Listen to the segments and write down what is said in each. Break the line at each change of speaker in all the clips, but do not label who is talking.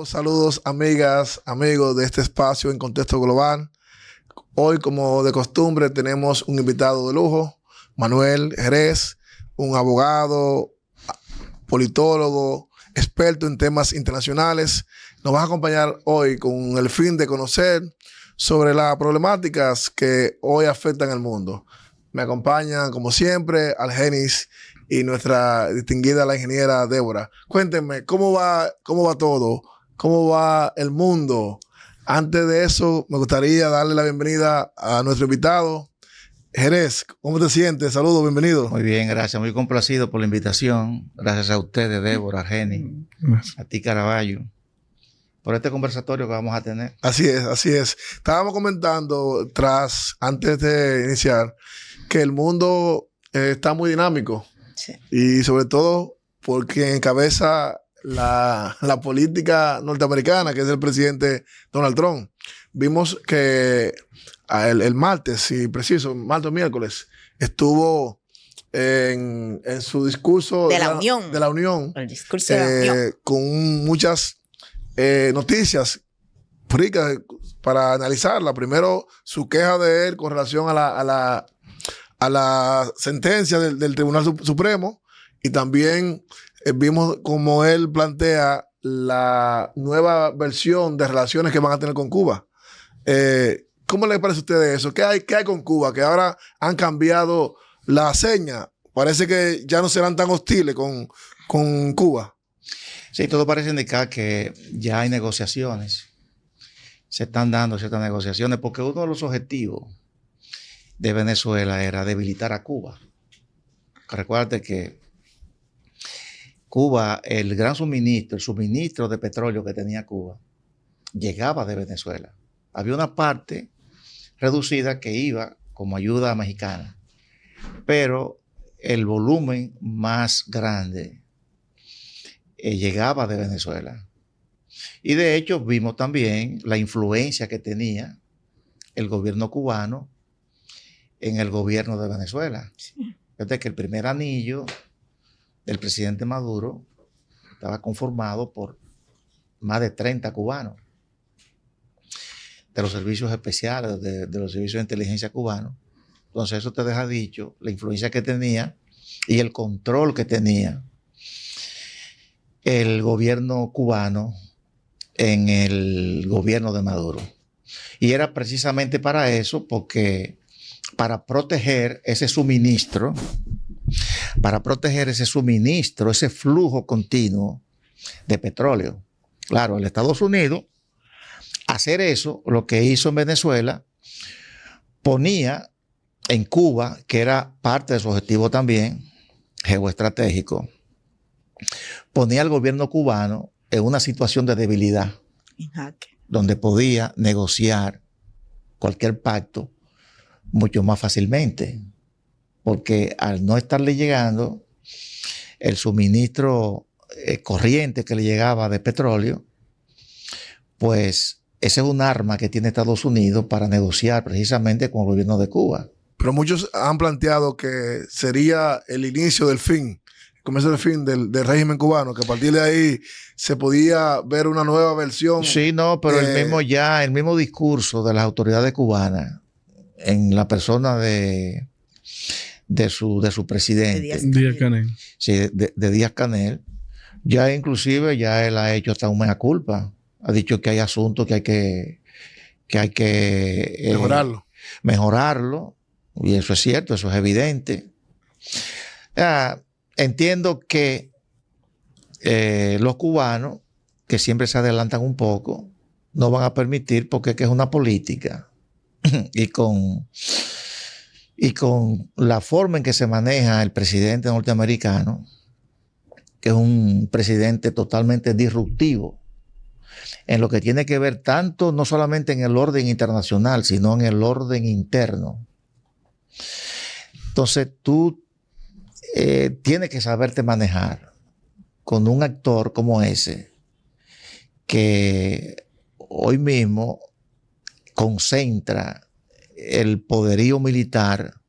Saludos, amigas, amigos de este espacio en Contexto Global. Hoy, como de costumbre, tenemos un invitado de lujo, Manuel Jerez, un abogado, politólogo, experto en temas internacionales. Nos va a acompañar hoy con el fin de conocer sobre las problemáticas que hoy afectan al mundo. Me acompañan, como siempre, Algenis y nuestra distinguida, la ingeniera Débora. Cuéntenme, ¿cómo va todo? ¿Cómo va el mundo? Antes de eso, me gustaría darle la bienvenida a nuestro invitado, Jerez. ¿Cómo te sientes? Saludos, bienvenido.
Muy bien, gracias. Muy complacido por la invitación. Gracias a ustedes, Débora, Argenis, a ti, Caraballo, por este conversatorio que vamos a tener.
Así es, así es. Estábamos comentando antes de iniciar, que el mundo está muy dinámico. Sí. Y sobre todo porque encabeza la política norteamericana, que es el presidente Donald Trump. Vimos que el martes, si preciso, martes o miércoles, estuvo en su discurso
de la Unión.
El discurso de la Unión. Con muchas noticias ricas para analizarla. Primero, su queja de él con relación a la sentencia del Tribunal Supremo, y también vimos cómo él plantea la nueva versión de relaciones que van a tener con Cuba. ¿Cómo le parece a ustedes eso? ¿Qué hay con Cuba? Que ahora han cambiado la seña. Parece que ya no serán tan hostiles con Cuba.
Sí, todo parece indicar que ya hay negociaciones. Se están dando ciertas negociaciones porque uno de los objetivos de Venezuela era debilitar a Cuba. Recuerda que Cuba, el suministro de petróleo que tenía Cuba, llegaba de Venezuela. Había una parte reducida que iba como ayuda mexicana, pero el volumen más grande llegaba de Venezuela. Y de hecho vimos también la influencia que tenía el gobierno cubano en el gobierno de Venezuela. Sí. Desde que el primer anillo del presidente Maduro estaba conformado por más de 30 cubanos, de los servicios especiales, de los servicios de inteligencia cubanos. Entonces eso te deja dicho la influencia que tenía y el control que tenía el gobierno cubano en el gobierno de Maduro. Y era precisamente para eso, porque para proteger ese suministro, ese flujo continuo de petróleo. Claro, el Estados Unidos, hacer eso, lo que hizo en Venezuela, ponía en Cuba, que era parte de su objetivo también, geoestratégico, ponía al gobierno cubano en una situación de debilidad, donde podía negociar cualquier pacto mucho más fácilmente, porque al no estarle llegando el suministro corriente que le llegaba de petróleo, pues ese es un arma que tiene Estados Unidos para negociar precisamente con el gobierno de Cuba.
Pero muchos han planteado que sería el inicio del fin, el comienzo del fin del régimen cubano, que a partir de ahí se podía ver una nueva versión.
Sí, no, pero el mismo discurso de las autoridades cubanas, en la persona de su presidente,
Díaz-Canel.
Sí, de Díaz-Canel, ya inclusive ya él ha hecho hasta un mea culpa. Ha dicho que hay asuntos que hay que mejorarlo, y eso es cierto, eso es evidente. Entiendo que los cubanos, que siempre se adelantan un poco, no van a permitir, porque es una política. Y con la forma en que se maneja el presidente norteamericano, que es un presidente totalmente disruptivo en lo que tiene que ver tanto, no solamente en el orden internacional, sino en el orden interno. Entonces tú tienes que saberte manejar con un actor como ese, que hoy mismo concentra el poderío militar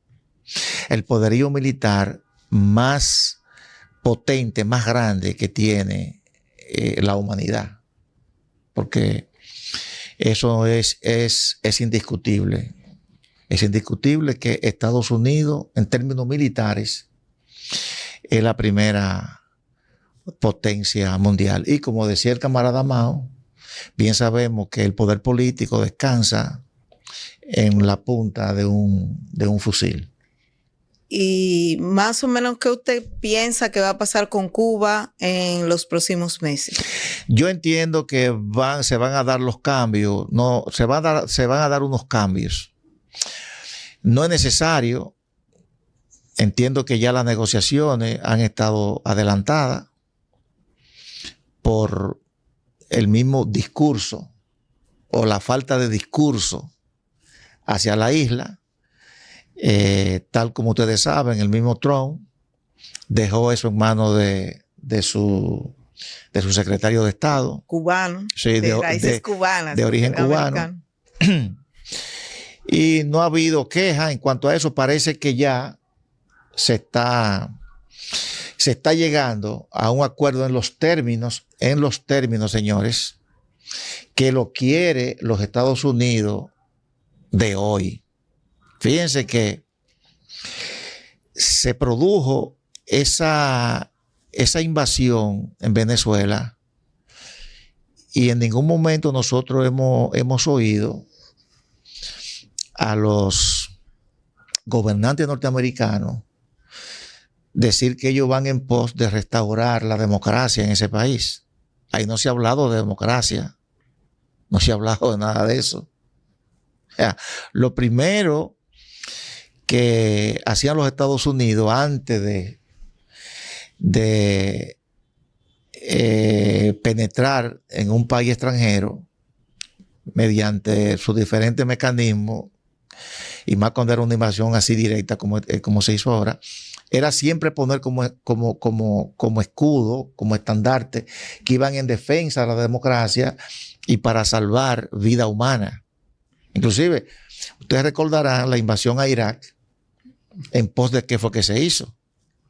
más potente, más grande que tiene la humanidad. porque eso es indiscutible. Es indiscutible que Estados Unidos, en términos militares, es la primera potencia mundial. Y como decía el camarada Mao, bien sabemos que el poder político descansa en la punta de un fusil.
Y más o menos, ¿qué usted piensa que va a pasar con Cuba en los próximos meses?
Yo entiendo que se van a dar los cambios, se van a dar unos cambios. No es necesario. Entiendo que ya las negociaciones han estado adelantadas por el mismo discurso o la falta de discurso hacia la isla. Tal como ustedes saben, el mismo Trump dejó eso en manos de su secretario de Estado.
Cubano,
Sí,
de raíces cubanas.
De origen cubano. Y no ha habido queja en cuanto a eso. Parece que ya se está llegando a un acuerdo en los términos, señores, que lo quiere los Estados Unidos de hoy. Fíjense que se produjo esa invasión en Venezuela y en ningún momento nosotros hemos oído a los gobernantes norteamericanos decir que ellos van en pos de restaurar la democracia en ese país. Ahí no se ha hablado de democracia, no se ha hablado de nada de eso. O sea, lo primero que hacían los Estados Unidos antes de penetrar en un país extranjero mediante sus diferentes mecanismos, y más cuando era una invasión así directa como se hizo ahora, era siempre poner como escudo, como estandarte, que iban en defensa de la democracia y para salvar vida humana. Inclusive, ustedes recordarán la invasión a Irak, en pos de qué fue que se hizo.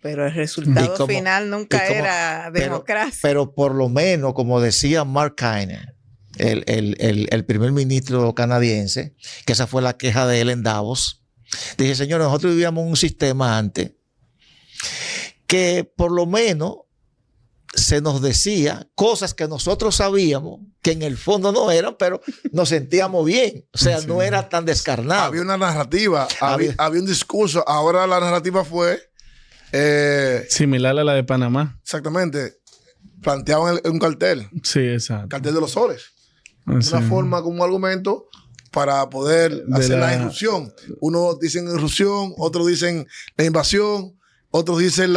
Pero el resultado final nunca era democracia.
Pero por lo menos, como decía Mark Carney, el primer ministro canadiense, que esa fue la queja de él en Davos, dije, señores, nosotros vivíamos un sistema antes que por lo menos se nos decía cosas que nosotros sabíamos que en el fondo no eran, pero nos sentíamos bien. O sea, sí, no era tan descarnado.
Había una narrativa, había un discurso. Ahora la narrativa fue
similar a la de Panamá.
Exactamente. Planteaban un cartel.
Sí, exacto.
Cartel de los soles. Sí. Una forma como un argumento para poder hacer la irrupción. Unos dicen irrupción, otros dicen la invasión, otros dicen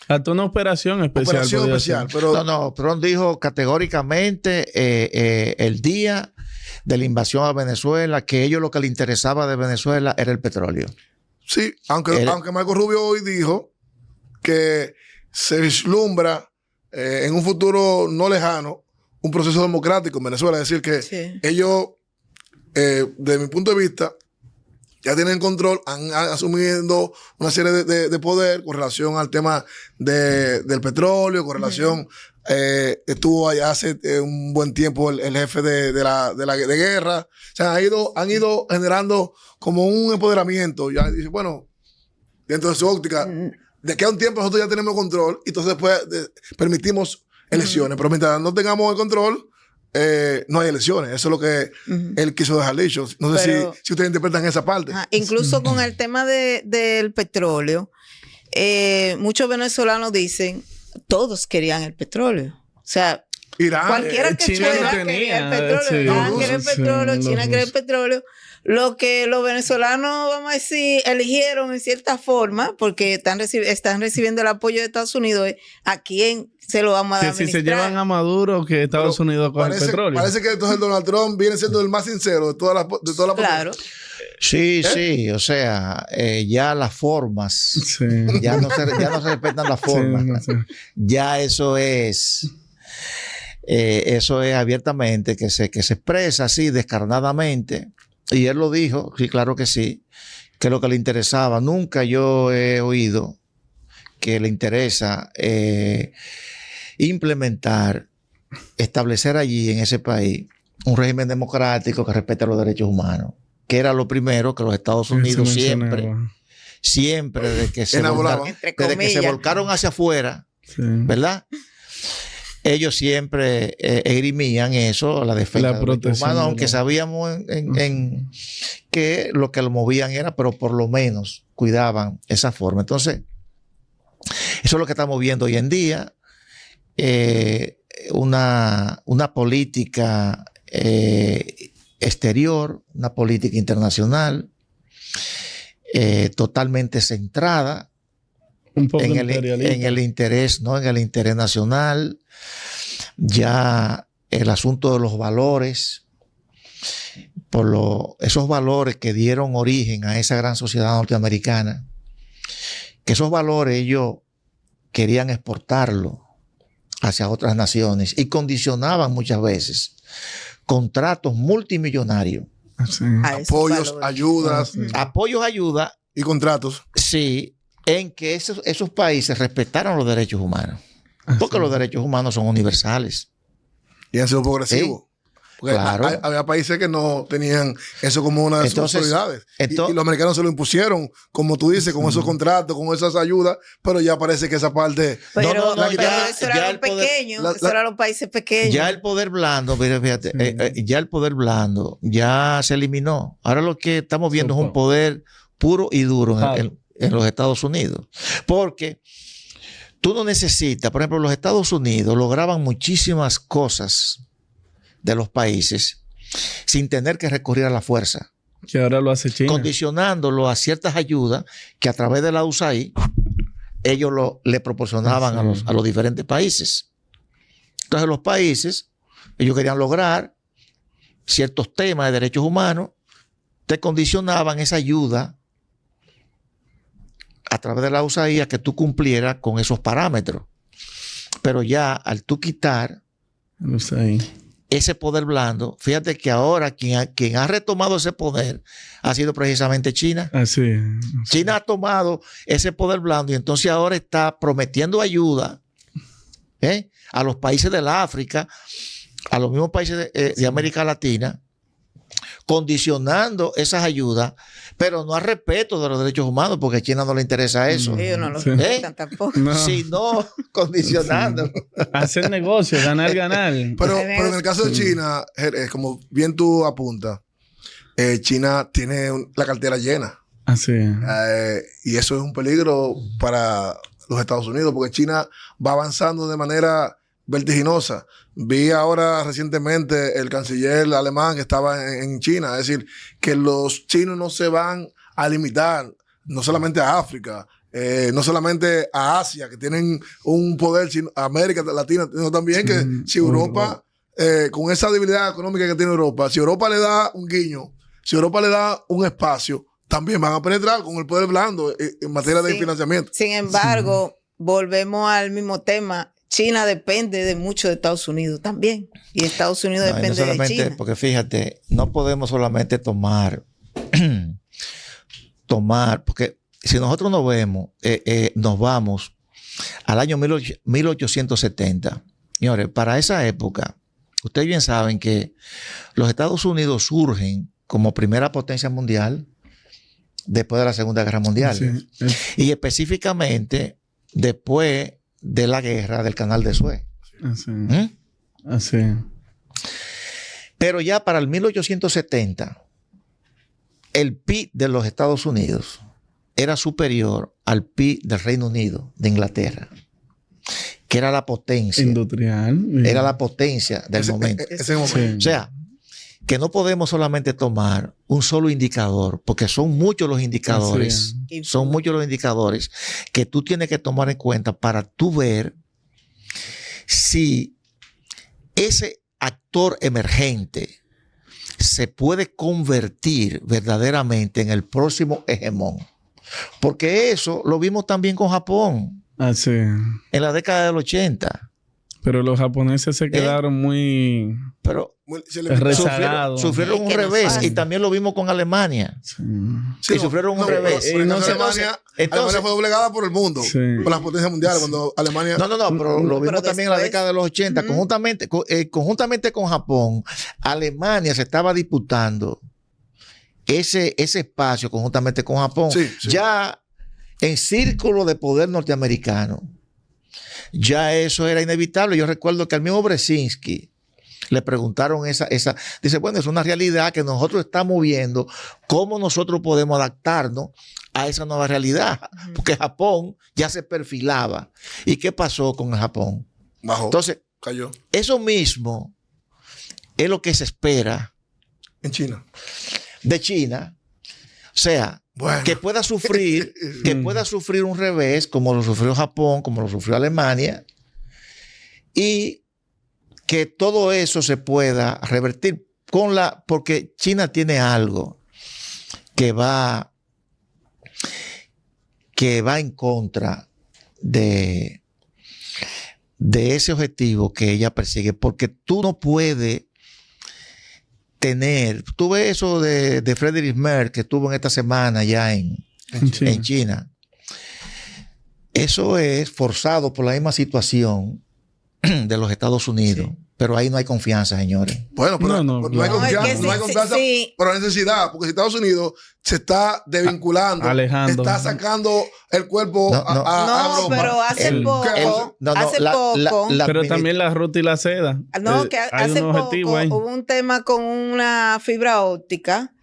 hasta una operación especial.
Operación especial. Pero
no, Trump dijo categóricamente el día de la invasión a Venezuela, que ellos lo que les interesaba de Venezuela era el petróleo.
Sí, aunque Marco Rubio hoy dijo que se vislumbra en un futuro no lejano un proceso democrático en Venezuela. Es decir, que sí, ellos, desde mi punto de vista, ya tienen control, han asumido una serie de poder con relación al tema del petróleo, con relación, estuvo allá hace un buen tiempo el jefe de guerra. O sea, han ido generando como un empoderamiento. Ya dice, bueno, dentro de su óptica, de aquí a un tiempo nosotros ya tenemos control y entonces después permitimos elecciones. Pero mientras no tengamos el control, no hay elecciones. Eso es lo que él quiso dejar dicho. No sé si ustedes interpretan esa parte.
Incluso con el tema del petróleo, muchos venezolanos dicen, todos querían el petróleo. O sea,
Irán,
cualquiera que fuera quería el petróleo. Irán quería el petróleo, China quería el petróleo. Lo que los venezolanos, vamos a decir, eligieron en cierta forma, porque están recibiendo el apoyo de Estados Unidos, a quién se lo vamos a dar.
Que si se llevan a Maduro, que Estados Unidos coge el petróleo.
Parece que entonces Donald Trump viene siendo el más sincero de todas las
Claro.
Sí, sí, o sea, ya las formas, sí, ya no se respetan las formas. Sí, no sé. Ya eso es abiertamente que se expresa así descarnadamente. Y él lo dijo, sí, claro que sí, que lo que le interesaba. Nunca yo he oído que le interesa implementar establecer allí en ese país un régimen democrático que respete los derechos humanos, que era lo primero que los Estados Unidos siempre desde que se volcaron hacia afuera, ¿verdad? Ellos siempre esgrimían eso, la defensa de los derechos humanos, aunque sabíamos que lo que lo movían era, pero por lo menos cuidaban esa forma. Entonces, eso es lo que estamos viendo hoy en día, una política exterior, una política internacional totalmente centrada en el interés, ¿no? En el interés nacional. Ya el asunto de los valores, esos valores que dieron origen a esa gran sociedad norteamericana, que esos valores ellos querían exportarlo hacia otras naciones y condicionaban muchas veces contratos multimillonarios.
Apoyos, ayudas.
Apoyos, ayudas.
Y contratos.
Sí, en que esos países respetaran los derechos humanos. Porque los derechos humanos son universales.
Y han sido progresivos. Porque claro. Había países que no tenían eso como una de sus prioridades. Y los americanos se lo impusieron, como tú dices, con esos contratos, con esas ayudas, pero ya parece que esa parte...
Pero eso era los pequeños, eso eran los países pequeños.
Ya el poder blando, fíjate, ya el poder blando ya se eliminó. Ahora lo que estamos viendo es un poder puro y duro en los Estados Unidos. Porque tú no necesitas, por ejemplo, los Estados Unidos lograban muchísimas cosas de los países sin tener que recurrir a la fuerza.
Que ahora lo hace China.
Condicionándolo a ciertas ayudas que a través de la USAID ellos le proporcionaban a los diferentes países. Entonces los países, ellos querían lograr ciertos temas de derechos humanos, te condicionaban esa ayuda a través de la USAID a que tú cumplieras con esos parámetros. Pero ya al tú quitar ese poder blando, fíjate que ahora quien ha retomado ese poder ha sido precisamente China. China ha tomado ese poder blando y entonces ahora está prometiendo ayuda a los países del África, a los mismos países de América Latina, condicionando esas ayudas, pero no al respeto de los derechos humanos, porque a China no le interesa eso.
Ellos no lo respetan tampoco.
Sino condicionando.
Hacer negocio, ganar.
Pero en el caso de China, como bien tú apuntas, China tiene la cartera llena. Y eso es un peligro para los Estados Unidos, porque China va avanzando de manera vertiginosa. Vi ahora recientemente el canciller alemán que estaba en China, es decir, que los chinos no se van a limitar no solamente a África, no solamente a Asia, que tienen un poder, sino a América Latina, sino también que si Europa, con esa debilidad económica que tiene Europa, si Europa le da un guiño, si Europa le da un espacio, también van a penetrar con el poder blando en materia de financiamiento.
Sin embargo, volvemos al mismo tema. China depende de mucho de Estados Unidos también. Y Estados Unidos depende de China.
Porque fíjate, no podemos solamente tomar, porque si nosotros nos vamos al año 1870. Señores, para esa época, ustedes bien saben que los Estados Unidos surgen como primera potencia mundial después de la Segunda Guerra Mundial. Y específicamente después de la guerra del Canal de Suez. Pero ya para el 1870, el PIB de los Estados Unidos era superior al PIB del Reino Unido, de Inglaterra, que era la potencia
industrial.
Era la potencia del momento. O sea, que no podemos solamente tomar un solo indicador, porque son muchos los indicadores. Son muchos los indicadores que tú tienes que tomar en cuenta para tú ver si ese actor emergente se puede convertir verdaderamente en el próximo hegemón. Porque eso lo vimos también con Japón. En la década del 80.
Pero los japoneses se quedaron muy
rezagados. Sufrieron un revés. Y también lo vimos con Alemania. que sufrieron un revés.
Alemania fue doblegada por el mundo,
Sí.
por las potencias mundiales, cuando Alemania...
No, pero lo vimos también en la
después,
década de los 80. Conjuntamente con Japón, Alemania se estaba disputando ese espacio conjuntamente con Japón.
Sí.
Ya en círculo de poder norteamericano. Ya eso era inevitable. Yo recuerdo que al mismo Brzezinski le preguntaron esa. Dice, bueno, es una realidad que nosotros estamos viendo cómo nosotros podemos adaptarnos a esa nueva realidad. Porque Japón ya se perfilaba. ¿Y qué pasó con el Japón?
Bajó,
Entonces,
cayó.
eso mismo es lo que se espera
En China.
de China. O sea,
Bueno.
que pueda sufrir un revés como lo sufrió Japón, como lo sufrió Alemania, y que todo eso se pueda revertir porque China tiene algo que va en contra de ese objetivo que ella persigue, porque tú no puedes tú ves eso de Friedrich Merz que estuvo en esta semana ya en China. Eso es forzado por la misma situación de los Estados Unidos. Sí. Pero ahí no hay confianza, señores.
Bueno, pero no hay confianza, no hay confianza por la necesidad, porque si Estados Unidos se está desvinculando,
alejando,
está sacando el cuerpo a Europa.
Pero hace poco,
pero también la ruta y la seda.
No, que hace poco hubo un tema con una fibra óptica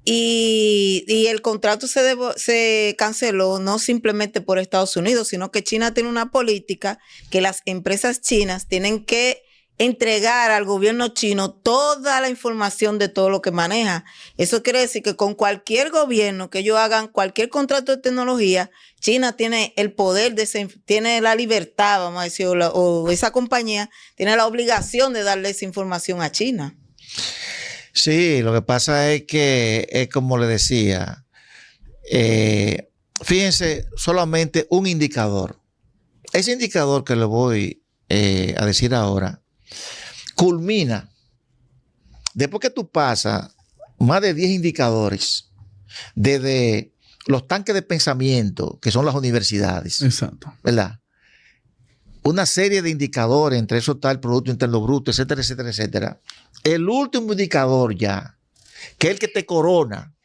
y el contrato se canceló no simplemente por Estados Unidos, sino que China tiene una política que las empresas chinas tienen que entregar al gobierno chino toda la información de todo lo que maneja. Eso quiere decir que con cualquier gobierno que ellos hagan cualquier contrato de tecnología, China tiene el poder, tiene la libertad, vamos a decir, o esa compañía tiene la obligación de darle esa información a China.
Sí, lo que pasa es que es como le decía, fíjense, solamente un indicador. Ese indicador que le voy a decir ahora, culmina después que tú pasas más de 10 indicadores desde los tanques de pensamiento que son las universidades.
Exacto.
¿Verdad? Una serie de indicadores, entre eso está el Producto Interno Bruto, etcétera, etcétera, etcétera. El último indicador ya, que es el que te corona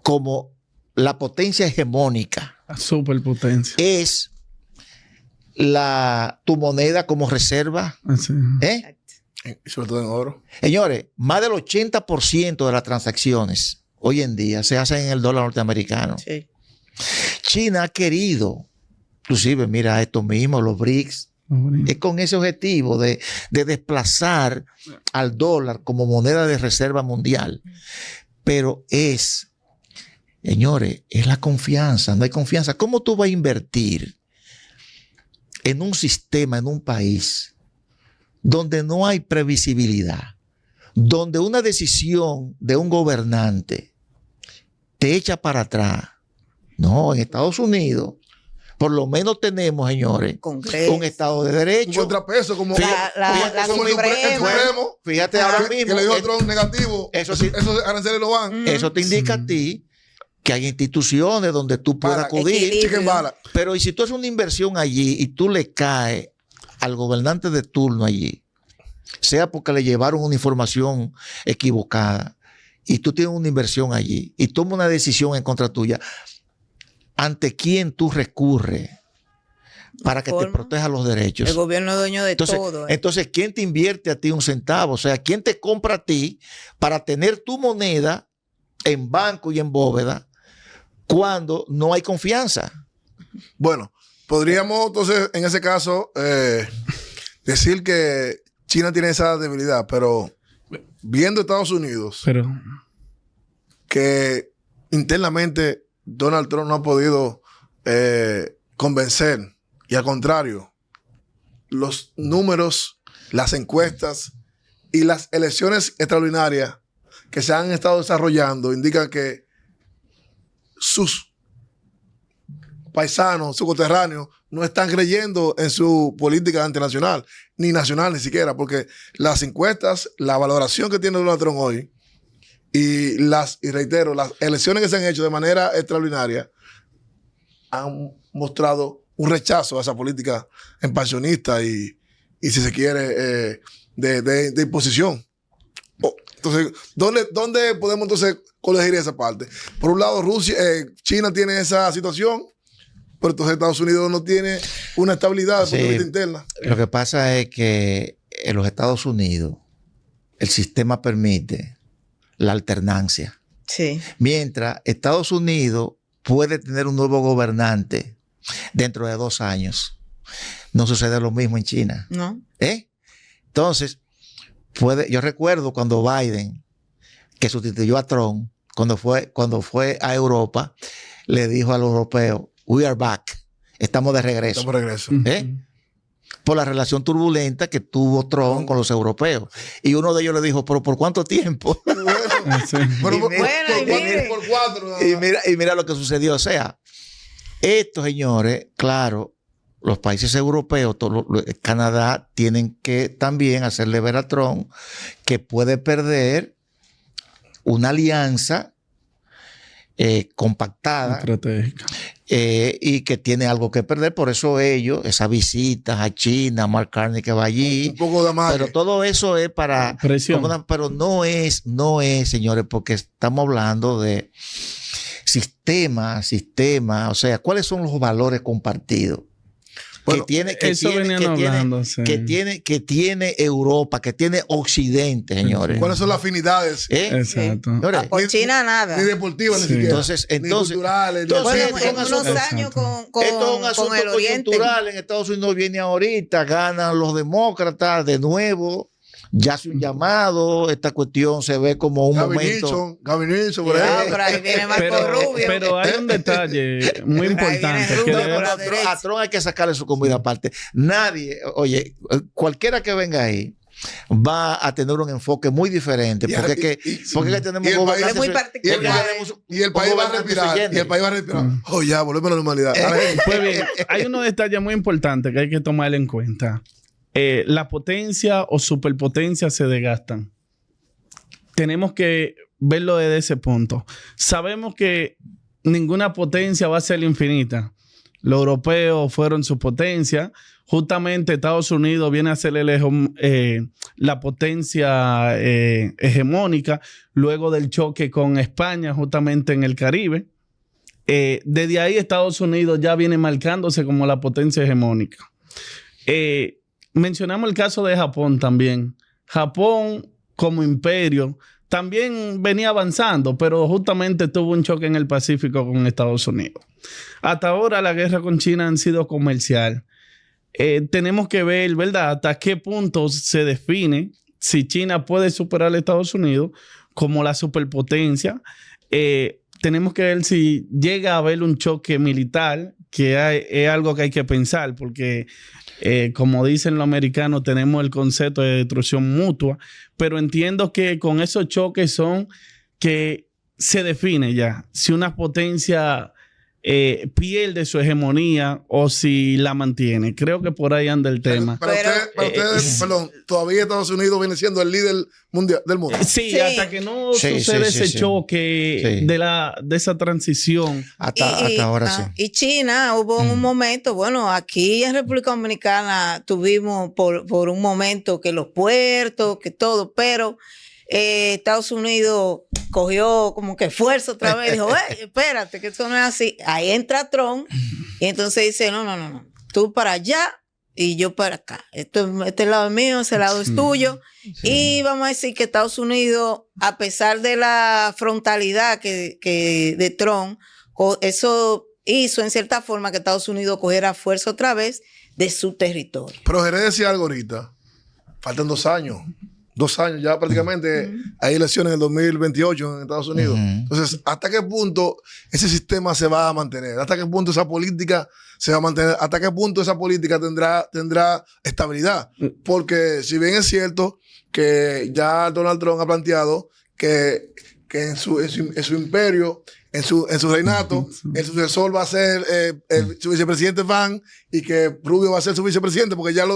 como la potencia hegemónica.
La superpotencia.
Es tu moneda como reserva.
Sí.
Y sobre todo en oro.
Señores, más del 80% de las transacciones hoy en día se hacen en el dólar norteamericano.
Sí.
China ha querido, inclusive, mira esto mismo, los BRICS, es con ese objetivo de desplazar al dólar como moneda de reserva mundial. Pero señores, es la confianza, no hay confianza. ¿Cómo tú vas a invertir en un sistema, en un país donde no hay previsibilidad, donde una decisión de un gobernante te echa para atrás? No, en Estados Unidos por lo menos tenemos, señores,
Congreso,
un Estado de Derecho.
Un contrapeso como
la
Supremo.
Fíjate ahora mismo.
Que le dio otro negativo.
Eso sí.
Esos aranceles lo van.
Eso te indica a ti que hay instituciones donde tú puedes acudir. Pero y si tú haces una inversión allí y tú le caes al gobernante de turno allí, sea porque le llevaron una información equivocada y tú tienes una inversión allí y toma una decisión en contra tuya, ¿ante quién tú recurres para que te proteja los derechos?
El gobierno es dueño de todo.
Entonces, ¿quién te invierte a ti un centavo? O sea, ¿quién te compra a ti para tener tu moneda en banco y en bóveda cuando no hay confianza?
Bueno, podríamos entonces, en ese caso, decir que China tiene esa debilidad, pero viendo Estados Unidos, que internamente Donald Trump no ha podido convencer, y al contrario, los números, las encuestas y las elecciones extraordinarias que se han estado desarrollando indican que sus paisanos, sus coterráneos, no están creyendo en su política internacional, ni nacional ni siquiera, porque las encuestas, la valoración que tiene Donald Trump hoy Y reitero, las elecciones que se han hecho de manera extraordinaria han mostrado un rechazo a esa política expansionista y si se quiere, de imposición. Entonces, ¿dónde podemos entonces corregir esa parte? Por un lado, China tiene esa situación, pero entonces Estados Unidos no tiene una estabilidad de punto de vista interna.
Lo que pasa es que en los Estados Unidos el sistema permite la alternancia.
Sí.
Mientras Estados Unidos puede tener un nuevo gobernante dentro de 2 años. No sucede lo mismo en China.
No.
Entonces, yo recuerdo cuando Biden, que sustituyó a Trump, cuando fue a Europa, le dijo a los europeos, we are back, estamos de regreso.
Estamos de regreso.
Por la relación turbulenta que tuvo Trump con los europeos. Y uno de ellos le dijo, ¿pero por cuánto tiempo?
Por 4.
Y mira lo que sucedió. O sea, estos señores, claro, los países europeos, Canadá, tienen que también hacerle ver a Trump que puede perder una alianza compactada,
estratégica,
y que tiene algo que perder. Por eso ellos, esas visitas a China, Mark Carney que va allí,
un poco de amague.
Pero todo eso es para
presión.
Pero no es, señores, porque estamos hablando de sistema, o sea, ¿cuáles son los valores compartidos?
Bueno,
que tiene Europa, que tiene Occidente, señores.
¿Cuáles son las afinidades?
Exacto.
Con China nada.
Ni deportivas, ni siquiera.
Entonces,
ni culturales.
en
unos años con
esto es un asunto
el Oriente.
coyuntural. En Estados Unidos viene ahorita, ganan los demócratas de nuevo. Ya hace un llamado, esta cuestión se ve como un momento.
Gavin Newsom, por ahí.
Pero ahí viene Marco Rubio.
Pero hay un detalle muy importante.
A Trump hay que sacarle su comida aparte. Nadie, oye, cualquiera que venga ahí va a tener un enfoque muy diferente. Porque tenemos un
gobernante muy particular.
Y el país va a respirar. Oh, ya, volvemos a la normalidad.
Pues bien, hay unos detalles muy importantes que hay que tomar en cuenta. La potencia o superpotencia se desgastan. Tenemos que verlo desde ese punto. Sabemos que ninguna potencia va a ser infinita. Los europeos fueron su potencia. Justamente Estados Unidos viene a ser la potencia hegemónica luego del choque con España justamente en el Caribe. Desde ahí Estados Unidos ya viene marcándose como la potencia hegemónica. Mencionamos el caso de Japón también. Japón como imperio también venía avanzando, pero justamente tuvo un choque en el Pacífico con Estados Unidos. Hasta ahora la guerra con China ha sido comercial. Tenemos que ver, ¿verdad?, hasta qué punto se define si China puede superar a Estados Unidos como la superpotencia. Tenemos que ver si llega a haber un choque militar, que es algo que hay que pensar, porque como dicen los americanos, tenemos el concepto de destrucción mutua, pero entiendo que con esos choques son que se define ya si una potencia pierde su hegemonía o si la mantiene. Creo que por ahí anda el tema.
Para ustedes, perdón, todavía Estados Unidos viene siendo el líder mundial del mundo.
Sí, hasta que no sucede ese choque de esa transición.
Hasta ahora sí.
Y China hubo un momento, bueno, aquí en República Dominicana tuvimos por un momento que los puertos, que todo, pero Estados Unidos cogió como que fuerza otra vez y dijo, espérate, que eso no es así. Ahí entra Trump y entonces dice, no, tú para allá y yo para acá. Este lado es mío, ese lado es tuyo. Sí. Y vamos a decir que Estados Unidos, a pesar de la frontalidad que de Trump, eso hizo en cierta forma que Estados Unidos cogiera fuerza otra vez de su territorio.
Pero Jerez decía algo ahorita, faltan 2 años. 2 años ya prácticamente. Hay elecciones en el 2028 en Estados Unidos. Entonces, ¿hasta qué punto ese sistema se va a mantener? ¿Hasta qué punto esa política se va a mantener? ¿Hasta qué punto esa política tendrá estabilidad? Porque si bien es cierto que ya Donald Trump ha planteado que en su imperio, en su reinato, el sucesor va a ser su vicepresidente Van, y que Rubio va a ser su vicepresidente, porque ya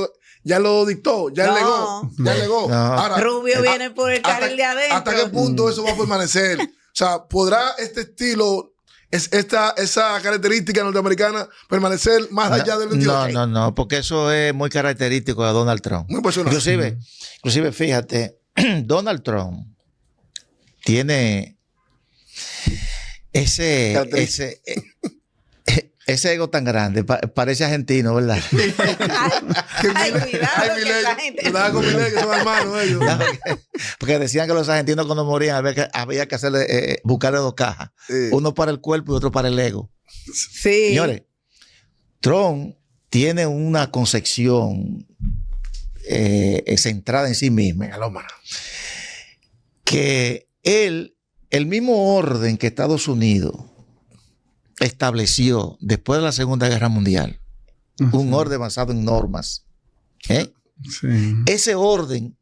ya lo dictó, ya legó.
No.
Ahora,
Rubio viene por el carril de adentro.
¿Hasta qué punto eso va a permanecer? O sea, ¿podrá este estilo, esa característica norteamericana permanecer más allá del 28?
No, porque eso es muy característico de Donald Trump.
Muy personal.
Inclusive, fíjate, Donald Trump tiene ese ego tan grande, parece argentino, ¿verdad?
Ay, cuidado que esa gente...
Cuidado con Milei, que son hermanos ellos.
No, porque decían que los argentinos cuando morían había que hacerle, buscarle 2 cajas.
Sí.
Uno para el cuerpo y otro para el ego.
Sí.
Señores, Trump tiene una concepción centrada en sí mismo.
Megalómana.
Que el mismo orden que Estados Unidos estableció después de la Segunda Guerra Mundial, un orden basado en normas.
Sí.
Ese orden,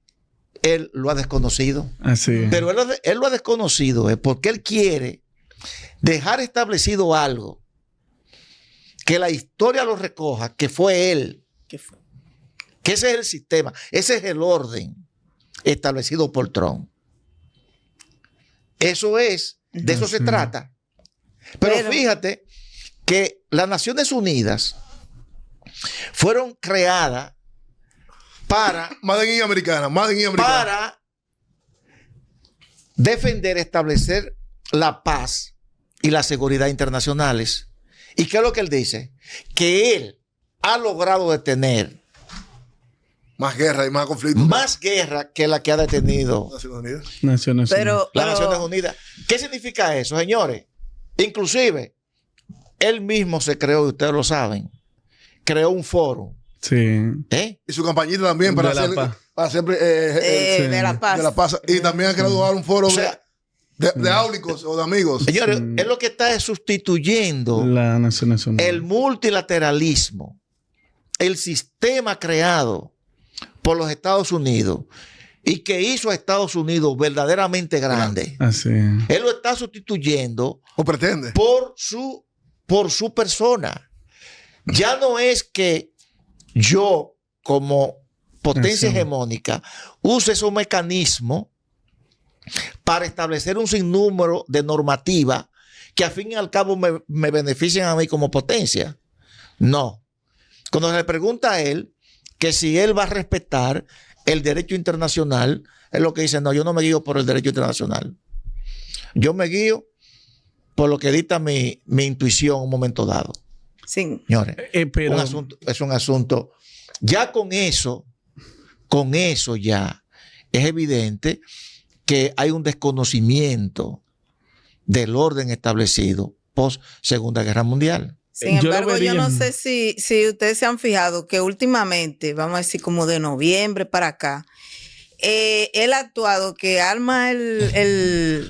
él lo ha desconocido.
Así.
Pero él lo ha desconocido porque él quiere dejar establecido algo, que la historia lo recoja, que fue él.
¿Qué fue?
Que ese es el sistema, ese es el orden establecido por Trump. Eso es, de eso se trata. Pero fíjate que las Naciones Unidas fueron creadas para defender, establecer la paz y la seguridad internacionales. ¿Y qué es lo que él dice? Que él ha logrado detener
más guerra y más conflictos.
Más guerra que la que ha detenido
Naciones
Unidas.
Las Naciones Unidas. ¿Qué significa eso, señores? Inclusive, él mismo se creó, y ustedes lo saben, creó un foro.
Sí.
Y su compañita también para hacer
de la paz.
De la paz. Y también ha creado un foro de áulicos o de amigos.
Señores, es lo que está sustituyendo
las Naciones Unidas.
El multilateralismo, el sistema creado por los Estados Unidos y que hizo a Estados Unidos verdaderamente grande.
Así.
Él lo está sustituyendo
o pretende
por su persona. Ya no es que yo, como potencia hegemónica, use esos mecanismos para establecer un sinnúmero de normativas que al fin y al cabo me benefician a mí como potencia. No. Cuando se le pregunta a él que si él va a respetar el derecho internacional, es lo que dice: no, yo no me guío por el derecho internacional. Yo me guío por lo que dicta mi intuición en un momento dado.
Sí.
Señores,
pero
es un asunto. Ya con eso ya es evidente que hay un desconocimiento del orden establecido post Segunda Guerra Mundial.
Sin embargo, yo no sé si ustedes se han fijado que últimamente, vamos a decir como de noviembre para acá, él ha actuado que arma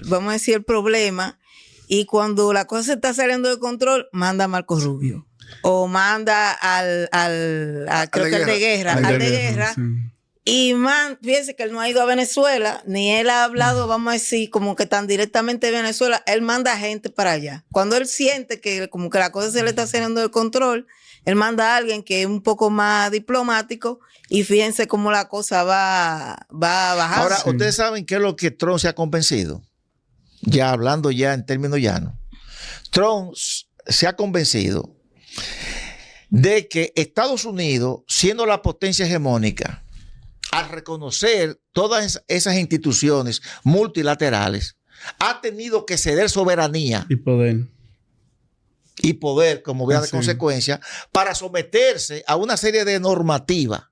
vamos a decir, el problema, y cuando la cosa se está saliendo de control, manda a Marco Rubio. O manda al de guerra. Sí. Y fíjense que él no ha ido a Venezuela, ni él ha hablado, vamos a decir, como que tan directamente de Venezuela. Él manda gente para allá. Cuando él siente que como que la cosa se le está saliendo de control, él manda a alguien que es un poco más diplomático, y fíjense cómo la cosa va bajando.
Ahora, ustedes saben qué es lo que Trump se ha convencido. Ya hablando ya en términos llanos. Trump se ha convencido de que Estados Unidos, siendo la potencia hegemónica, al reconocer todas esas instituciones multilaterales, ha tenido que ceder soberanía y poder como vía de consecuencia, para someterse a una serie de normativas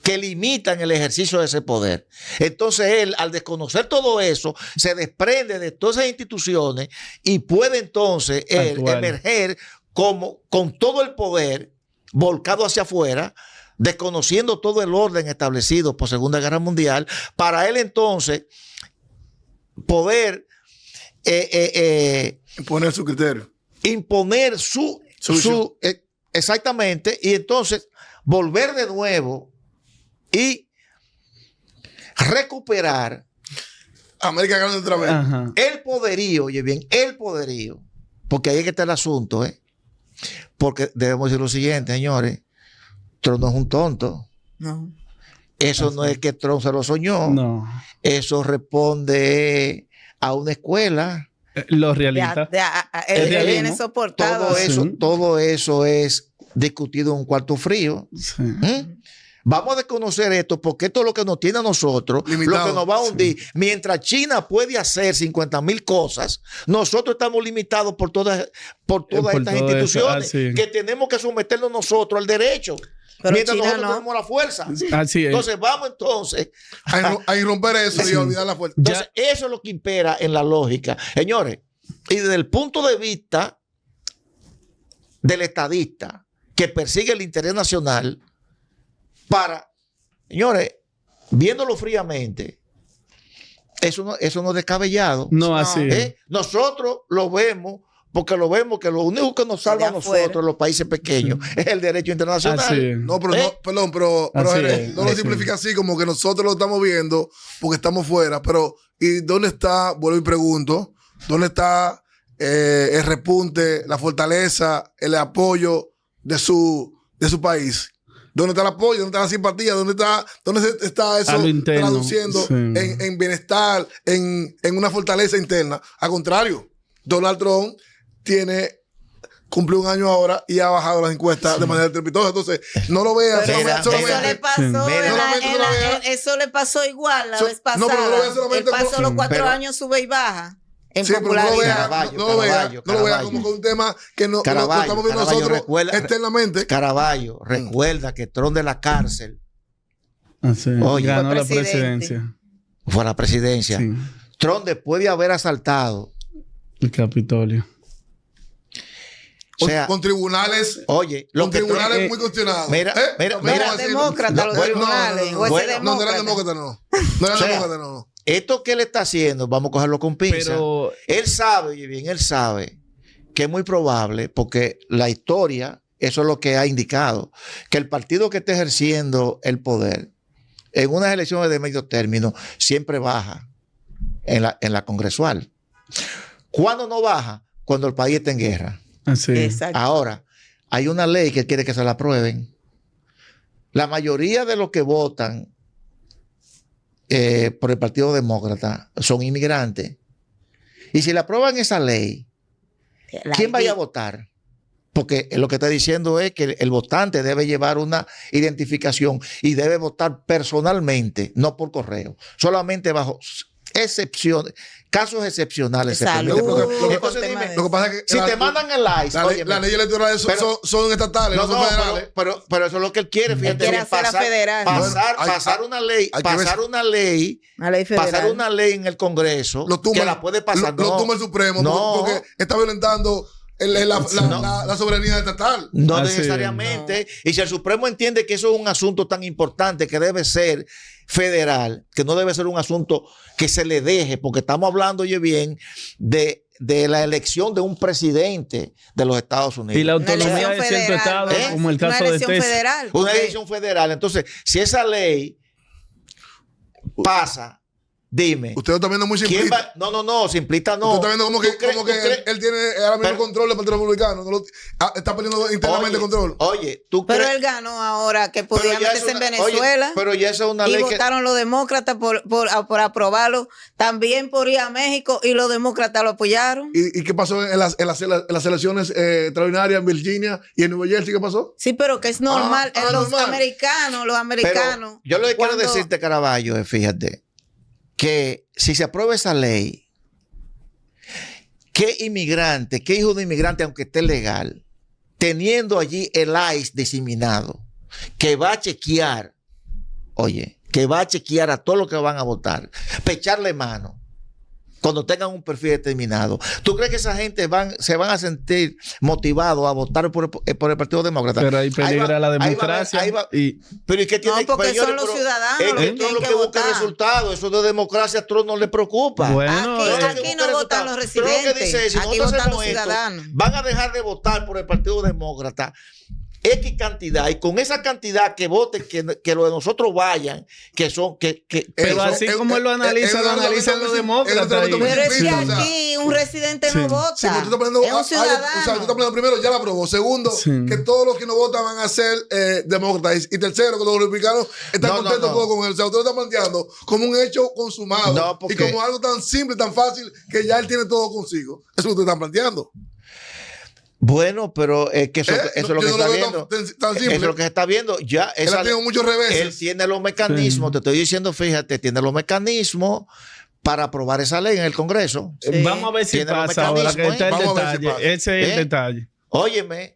que limitan el ejercicio de ese poder. Entonces él, al desconocer todo eso, se desprende de todas esas instituciones y puede entonces emerger con todo el poder volcado hacia afuera, desconociendo todo el orden establecido por Segunda Guerra Mundial, para él entonces poder
imponer su criterio.
Imponer exactamente, y entonces volver de nuevo y recuperar
América Grande otra vez.
Ajá.
El poderío, oye bien, el poderío, porque ahí es que está el asunto, porque debemos decir lo siguiente, señores: Trump no es un tonto.
No.
Eso no es que Trump se lo soñó.
No.
Eso responde a una escuela.
Los realistas.
El
realismo.
viene soportado.
Todo eso es discutido en un cuarto frío.
Sí.
Vamos a desconocer esto porque esto es lo que nos tiene a nosotros,
Limitado.
lo que nos va a hundir. Mientras China puede hacer 50,000 cosas, nosotros estamos limitados por todas estas instituciones que tenemos que someternos nosotros al derecho.
Pero
mientras
China
nosotros
no.
tenemos la fuerza.
Así es.
Entonces vamos
A irromper eso y a olvidar la fuerza.
Entonces, eso es lo que impera en la lógica. Señores, y desde el punto de vista del estadista que persigue el interés nacional, señores, viéndolo fríamente, eso no es descabellado.
No, así es.
Nosotros lo vemos porque lo vemos que lo único que nos salva a nosotros, los países pequeños, es el derecho internacional.
Así es.
No, pero pero
Así
Jerez,
es,
no lo
así
simplifica así como que nosotros lo estamos viendo porque estamos fuera. Pero, ¿y dónde está, vuelvo y pregunto, dónde está el repunte, la fortaleza, el apoyo de su país? ¿Dónde está el apoyo? ¿Dónde está la simpatía? ¿Dónde está eso traduciendo en bienestar, en una fortaleza interna? Al contrario, Donald Trump cumplió un año ahora y ha bajado las encuestas de manera estrepitosa. Entonces, no lo veas.
Eso le pasó igual la vez pasada.
No, pero no lo veas solamente
Él pasó los 4 años, sube y baja. En popularidad.
No lo vea como con un tema que no estamos viendo nosotros externamente.
Caraballo, recuerda que Trump de la cárcel
ganó la presidencia.
Fue a la presidencia.
Sí.
Trump, después de haber asaltado
el Capitolio.
O sea,
con tribunales,
tribunales
muy cuestionados.
Mira,
los demócratas, los tribunales.
No eran demócratas, no.
Esto que él está haciendo, vamos a cogerlo con pinza. Pero él sabe que es muy probable, porque la historia, eso es lo que ha indicado, que el partido que esté ejerciendo el poder en unas elecciones de medio término siempre baja en la congresual. ¿Cuándo no baja? Cuando el país está en guerra.
Así.
Exacto.
Ahora, hay una ley que quiere que se la aprueben. La mayoría de los que votan por el Partido Demócrata son inmigrantes. Y si le aprueban esa ley, ¿quién vaya a votar? Porque lo que está diciendo es que el votante debe llevar una identificación y debe votar personalmente, no por correo, solamente bajo excepciones, casos excepcionales.
Lo que pasa es que
si te mandan el ICE,
las leyes electorales son estatales, no son federales.
Pero eso es lo que él quiere. Fíjate,
quiere hacer federal.
Pasar una ley en el Congreso que la puede pasar.
Lo tumba el Supremo porque está violentando la soberanía estatal.
No necesariamente. No. Y si el Supremo entiende que eso es un asunto tan importante que debe ser federal, que no debe ser un asunto que se le deje, porque estamos hablando, oye bien, de la elección de un presidente de los Estados Unidos.
Y la autonomía de cierto estado, como el caso de Texas.
Una elección federal. Entonces, si esa ley pasa, dime.
Usted está viendo muy simplista.
No, simplista no.
Usted está viendo como que él tiene ahora mismo control del Partido Republicano. Está perdiendo internamente control.
Pero él ganó ahora, que podía meterse en Venezuela.
Pero ya esa es una ley.
Y votaron los demócratas por aprobarlo. También por ir a México y los demócratas lo apoyaron.
¿Y qué pasó en las elecciones extraordinarias en Virginia y en Nueva Jersey? ¿Qué pasó?
Sí, pero que es normal. Los americanos.
Pero yo lo que quiero decirte, Caraballo, es, fíjate, que si se aprueba esa ley, ¿qué inmigrante, qué hijo de inmigrante, aunque esté legal, teniendo allí el ICE diseminado, que va a chequear, que va a chequear a todos los que van a votar, pecharle mano cuando tengan un perfil determinado? ¿Tú crees que esa gente se van a sentir motivados a votar por el Partido Demócrata?
Pero ahí peligra la democracia.
Pero ¿y qué tiene?
No, porque son los ciudadanos
los que buscan resultados. Eso de democracia a Trump no le preocupa.
Bueno,
aquí no votan los residentes.
Lo que dice es, si
aquí
nosotros
votan los
hacemos
ciudadanos.
esto, van a dejar de votar por el Partido Demócrata X cantidad, y con esa cantidad que voten, que los de nosotros vayan, que son...
Pero así como él lo analiza, lo analizan los demócratas.
Pero es que aquí un residente no vota.
Sí, tú estás poniendo,
es un ciudadano.
o sea, tú estás poniendo primero, ya la aprobó. Segundo, que todos los que no votan van a ser demócratas. Y tercero, que los republicanos están contentos todos con él. O sea, usted lo está planteando como un hecho consumado. Y como algo tan simple, tan fácil, que ya él tiene todo consigo. Eso es lo que usted está planteando.
Bueno, pero es que eso es lo que se está viendo.
Tan simple.
Eso es lo que se está viendo. Ya
él ha tenido muchos reveses.
Él tiene los mecanismos, te estoy diciendo, fíjate, tiene los mecanismos para aprobar esa ley en el Congreso.
Vamos a ver si pasa ahora, que está el detalle. Ese es el detalle.
Óyeme,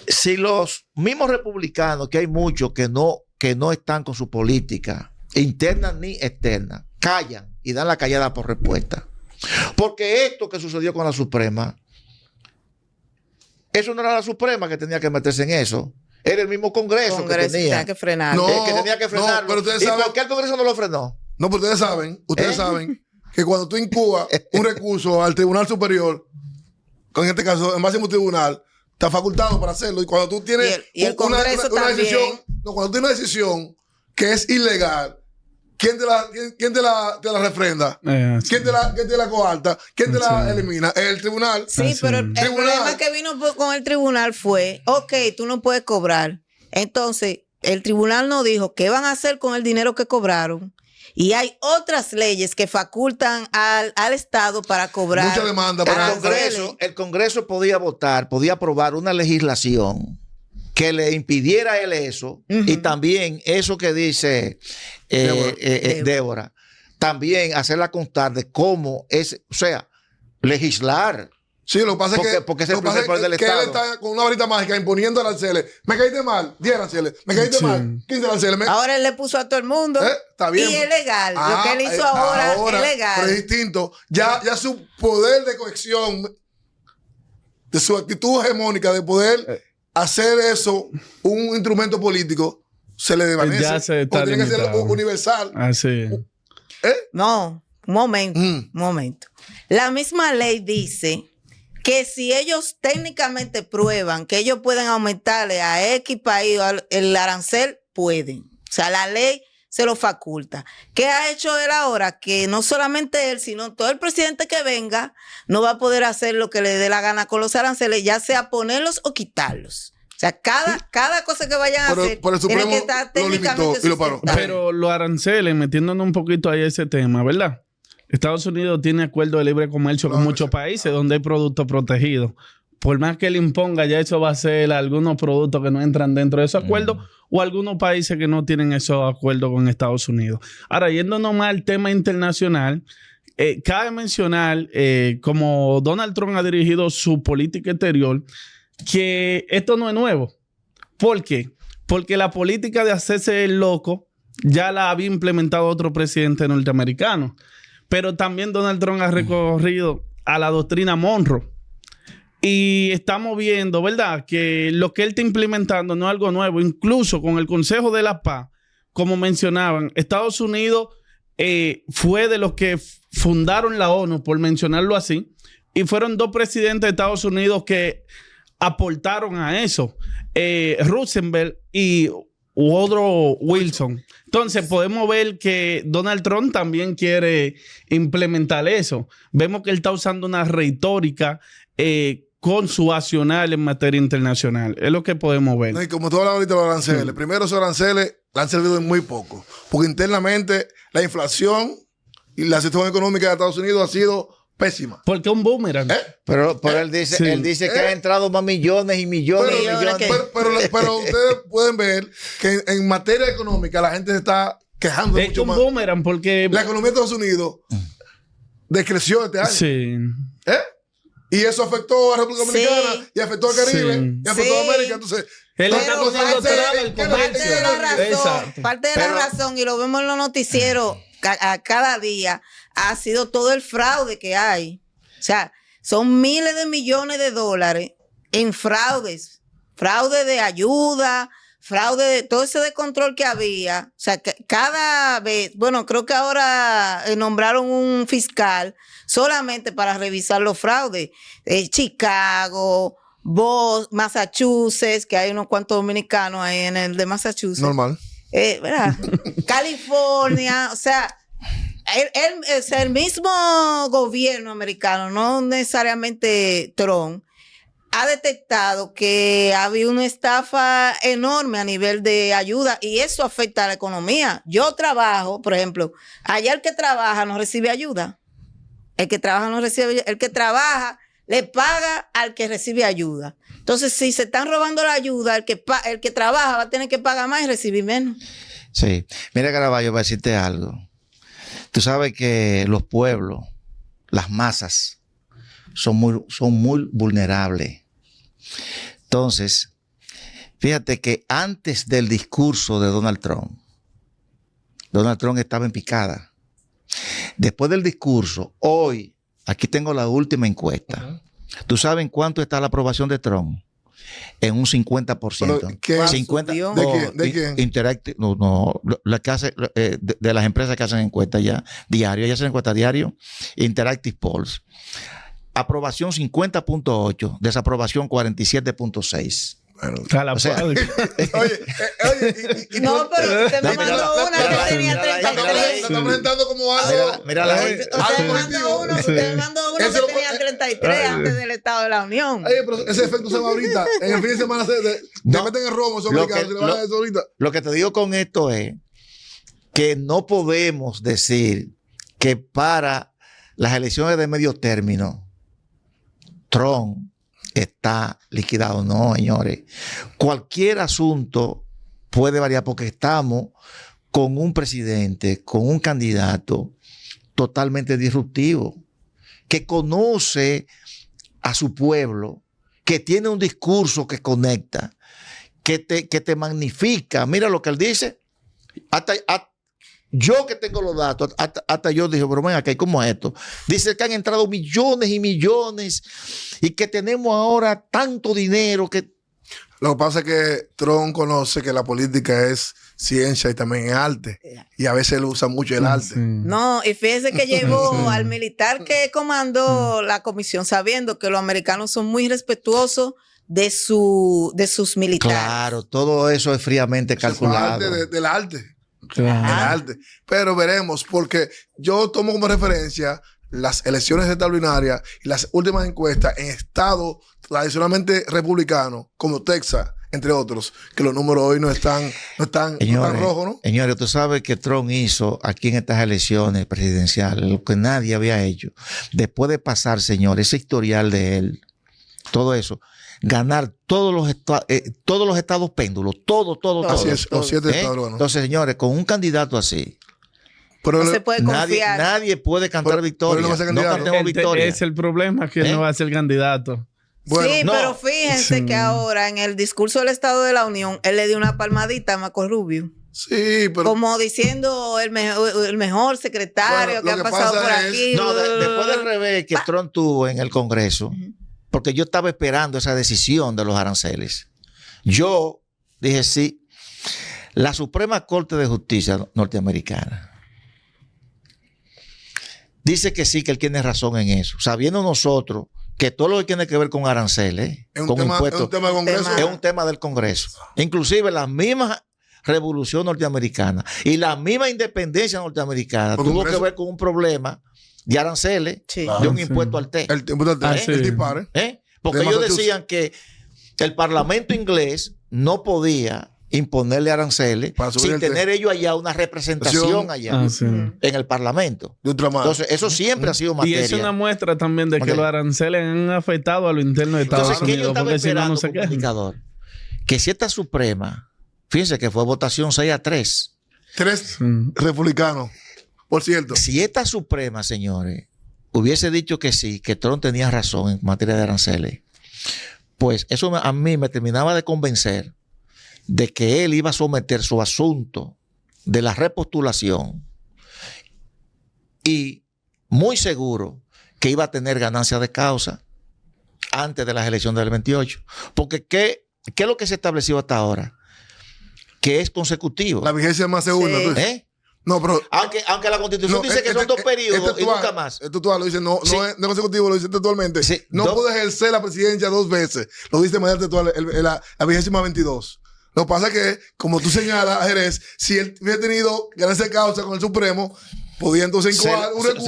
si los mismos republicanos, que hay muchos que no están con su política, interna ni externa, callan y dan la callada por respuesta. Porque esto que sucedió con la Suprema, eso no era la Suprema que tenía que meterse en eso. Era el mismo Congreso que tenía
que frenarlo.
Que tenía que frenarlo.
Pero ustedes
¿Y
saben,
por qué el Congreso no lo frenó?
No, pero ustedes saben que cuando tú incubas un recurso al Tribunal Superior, en este caso, el máximo tribunal, está facultado para hacerlo. Y cuando tú tienes una decisión, cuando tú tienes una decisión que es ilegal, ¿quién te la refrenda? ¿Quién te la coarta? ¿Quién te la elimina? El tribunal.
Sí, pero el problema que vino con el tribunal fue, ok, tú no puedes cobrar. Entonces, el tribunal nos dijo qué van a hacer con el dinero que cobraron. Y hay otras leyes que facultan al Estado para cobrar.
Mucha demanda para
el Congreso podía votar, podía aprobar una legislación que le impidiera a él eso, y también eso que dice Débora, también hacerla constar de cómo es, o sea, legislar.
Sí, lo que pasa es que,
porque es el principal del
que
Estado.
él está con una varita mágica imponiendo aranceles. Me caíste mal, 10 aranceles. Me caíste mal, 15 aranceles.
Ahora él le puso a todo el mundo.
Está bien.
Y es legal. Lo que él hizo ahora es legal.
Pero es distinto. Ya su poder de cohesión, de su actitud hegemónica de poder hacer eso un instrumento político, se le desvanece.
Ya se está
tiene que ser universal.
Así.
No, un momento. La misma ley dice que si ellos técnicamente prueban que ellos pueden aumentarle a X país el arancel, pueden. O sea, la ley se lo faculta. ¿Qué ha hecho él ahora? Que no solamente él, sino todo el presidente que venga no va a poder hacer lo que le dé la gana con los aranceles, ya sea ponerlos o quitarlos. O sea, cada cosa que vayan a hacer tiene que estar técnicamente sustentada.
Pero los aranceles, metiéndonos un poquito ahí a ese tema, ¿verdad? Estados Unidos tiene acuerdo de libre comercio con muchos países donde hay productos protegidos. Por más que le imponga, ya eso va a ser algunos productos que no entran dentro de esos acuerdos o algunos países que no tienen esos acuerdos con Estados Unidos. Ahora, yéndonos más al tema internacional, cabe mencionar, como Donald Trump ha dirigido su política exterior, que esto no es nuevo. ¿Por qué? Porque la política de hacerse el loco ya la había implementado otro presidente norteamericano. Pero también Donald Trump ha recorrido a la doctrina Monroe. Y estamos viendo, ¿verdad?, que lo que él está implementando no es algo nuevo. Incluso con el Consejo de la Paz, como mencionaban, Estados Unidos fue de los que fundaron la ONU, por mencionarlo así, y fueron dos presidentes de Estados Unidos que aportaron a eso. Roosevelt y Woodrow Wilson. Entonces podemos ver que Donald Trump también quiere implementar eso. Vemos que él está usando una retórica consuacional en materia internacional. Es lo que podemos ver.
No, y como tú hablabas ahorita de los aranceles, primero esos aranceles le han servido en muy poco, porque internamente la inflación y la situación económica de Estados Unidos ha sido pésima.
Porque es un boomerang.
Pero él dice que ha entrado más millones y millones y millones.
Pero ustedes pueden ver que en materia económica la gente se está quejando de mucho más.
Es un boomerang porque
la economía de Estados Unidos decreció este año.
Sí.
Y eso afectó a República Dominicana y afectó a Caribe y afectó a América. Entonces,
él está cogiendo el comercio.
Parte de la razón, y lo vemos en los noticieros a cada día, ha sido todo el fraude que hay. O sea, son miles de millones de dólares en fraudes. Fraude de ayuda, fraude de todo ese descontrol que había. O sea, cada vez, bueno, creo que ahora nombraron un fiscal solamente para revisar los fraudes. Chicago, Massachusetts, que hay unos cuantos dominicanos ahí en el de Massachusetts.
Normal.
¿Verdad? California, o sea, el mismo gobierno americano, no necesariamente Trump, ha detectado que ha habido una estafa enorme a nivel de ayuda y eso afecta a la economía. Yo trabajo, por ejemplo, allá el que trabaja no recibe ayuda. El que trabaja no recibe ayuda. El que trabaja le paga al que recibe ayuda. Entonces, si se están robando la ayuda, el que trabaja va a tener que pagar más y recibir menos.
Sí. Mira, Caraballo, para decirte algo. Tú sabes que los pueblos, las masas, son muy vulnerables. Entonces, fíjate que antes del discurso de Donald Trump estaba en picada. Después del discurso, hoy, aquí tengo la última encuesta.
Uh-huh.
¿Tú sabes en cuánto está la aprobación de Trump? En un 50%.
¿Qué?
50,
¿De quién?
Interactive, la que hace, de las empresas que hacen encuestas ya diario, ya hacen encuestas diario, Interactive Polls. Aprobación 50.8, desaprobación 47.6.
Bueno,
o sea,
oye,
no, pero usted me mandó una que tenía 33.
La está presentando como algo.
Mira la gente.
Usted me mandó uno que tenía 33 antes del Estado de la Unión.
Oye, pero ese efecto se va ahorita. En el fin de semana te meten el robo, se van a eso ahorita.
Lo que te digo con esto es que no podemos decir que para las elecciones de medio término Trump está liquidado. No, señores. Cualquier asunto puede variar porque estamos con un presidente, con un candidato totalmente disruptivo, que conoce a su pueblo, que tiene un discurso que conecta, que te magnifica. Mira lo que él dice. Yo que tengo los datos, hasta yo dije, pero venga, ¿cómo es esto? Dice que han entrado millones y millones y que tenemos ahora tanto dinero que...
Lo que pasa es que Trump conoce que la política es ciencia y también es arte. Y a veces él usa mucho el arte.
Sí.
No, y fíjese que llevó al militar que comandó la comisión sabiendo que los americanos son muy respetuosos de sus militares.
Claro, todo eso es fríamente calculado.
Eso es parte del arte.
Claro.
El arte. Pero veremos, porque yo tomo como referencia las elecciones extraordinarias y las últimas encuestas en estados tradicionalmente republicanos, como Texas, entre otros, que los números hoy no están rojos, ¿no?
Señores, tú sabes que Trump hizo aquí en estas elecciones presidenciales lo que nadie había hecho. Después de pasar, señor, ese historial de él, todo eso, ganar todos los estados péndulos, todo.
Así es, los 7 estados. Bueno.
Entonces, señores, con un candidato así,
pero
no se puede confiar.
nadie puede cantar victoria.
no va a ser candidato.
cantemos victoria.
Es el problema que él no va a ser candidato.
Bueno,
sí,
no.
pero fíjense que ahora en el discurso del Estado de la Unión, él le dio una palmadita a Marco Rubio.
sí, pero
Como diciendo el mejor secretario
Bueno,
que
lo
ha
que
pasado
pasa
por
es-
aquí.
No, después del revés que Trump tuvo en el Congreso, porque yo estaba esperando esa decisión de los aranceles. Yo dije sí, la Suprema Corte de Justicia norteamericana dice que sí, que él tiene razón en eso, sabiendo nosotros que todo lo que tiene que ver con aranceles,
es un
con
tema,
impuestos,
es un tema de Congreso.
es un tema del Congreso. Inclusive la misma revolución norteamericana y la misma independencia norteamericana
Por
tuvo
Congreso.
que ver con un problema de aranceles,
Sí.
de un
Sí.
impuesto al té.
El tiempo del
Ah, sí.
el dispare.
Porque
De
ellos
Massachusetts.
decían que el Parlamento inglés no podía imponerle aranceles
Para subir
sin
el té.
tener ellos allá una representación allá
Ah, sí.
en el Parlamento.
De ultramar.
Entonces, eso siempre ha sido
Y
materia.
es una muestra también de que
Ok.
los aranceles han afectado a lo interno de Estados
Entonces, ¿qué yo
Unidos,
estaba
porque si no,
esperando
no se
como
quejan.
indicador? Que si esta Suprema, fíjense que fue votación 6-3,
3
Sí.
republicanos, por cierto.
si esta Suprema, señores, hubiese dicho que sí, que Trump tenía razón en materia de aranceles, pues eso a mí me terminaba de convencer de que él iba a someter su asunto de la repostulación y muy seguro que iba a tener ganancia de causa antes de las elecciones del 28. Porque ¿qué es lo que se estableció hasta ahora? Que es consecutivo.
La vigencia es más segunda.
Sí.
tú dices.
¿Eh?
No, pero
Aunque la Constitución dice que son 2 periodos y nunca más.
Esto tú lo dices, no es consecutivo, lo dice textualmente.
Sí,
no puede ejercer la presidencia 2 veces. Lo dice de manera textual la 22ª. Lo que pasa es que, como tú señalas, Jerez, si él hubiera tenido ganancia de causa con el Supremo, podía entonces incoar un recurso.